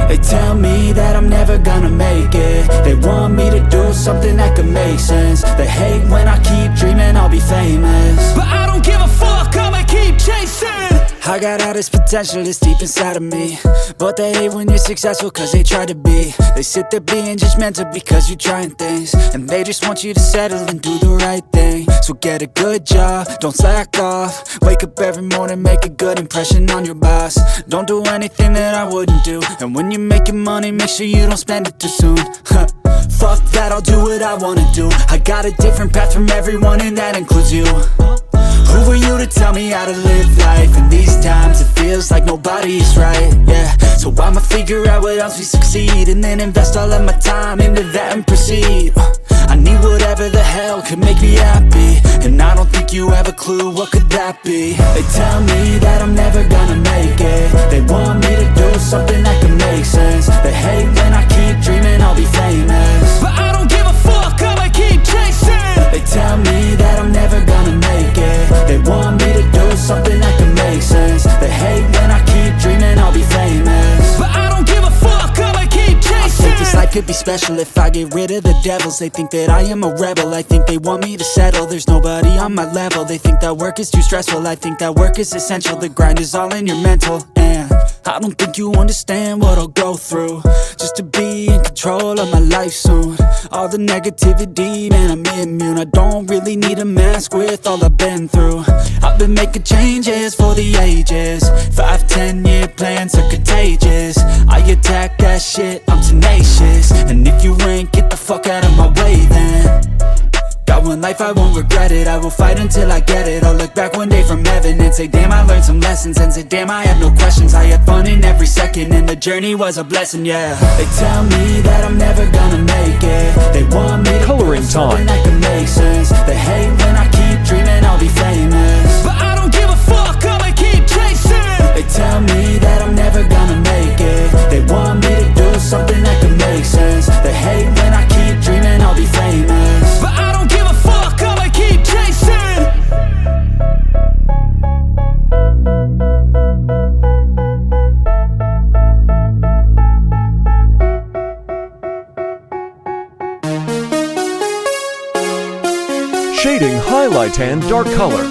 They tell me that I'm never gonna make it. They want me to do something that could make sense. They hate when I keep dreaming I'll be famous, but I don't give a fuck, I'ma keep chasing. I got all this potential that's deep inside of me, but they hate when you're successful cause they try to be. They sit there being judgmental because you're trying things, and they just want you to settle and do the right thing. So get a good job, don't slack off. Wake up every morning, make a good impression on your boss. Don't do anything that I wouldn't do, and when you're making money, make sure you don't spend it too soon. Fuck that, I'll do what I wanna do. I got a different path from everyone, and that includes you. Who are you to tell me how to live life? In these times it feels like nobody's right, yeah. So I'ma figure out what else we succeed, and then invest all of my time into that and proceed. I need whatever the hell could make me happy, and I don't think you have a clue what could that be. They tell me that I'm never gonna make it. They want me to do something that can make sense. They hate when I keep dreaming I'll be famous, but I don't give a fuck, I'ma keep chasing. They tell me that I'm never gonna make it. They want me to do something that can make sense. They hate when I keep dreaming I'll be famous, but I don't give a fuck, I'ma keep chasing. I think this life could be special if I get rid of the devils. They think that I am a rebel, I think they want me to settle. There's nobody on my level, they think that work is too stressful. I think that work is essential, the grind is all in your mental. And I don't think you understand what I'll go through just to be in control of my life soon. All the negativity, man, I'm immune. I don't really need a mask with all I've been through. I've been making changes for the ages. 5-10 year plans are contagious. I attack that shit, I'm tenacious. And if you ain't, get the fuck out of my way then. Got one life, I won't regret it. I will fight until I get it. I'll look back one day from heaven and say damn, I learned some lessons. And say damn, I have no questions. I had fun in every second, and the journey was a blessing, yeah. They tell me that I'm never gonna make it. They want me to Coloring do something time. that can make sense. They hate when I keep dreaming I'll be famous, but I don't give a fuck, I'ma keep chasing. They tell me that I'm never gonna make it. They want me to do something that can make sense. They hate when I keep dreaming I'll be famous, but I don't give a fuck, I'ma keep chasing. Shading, highlight, and dark color.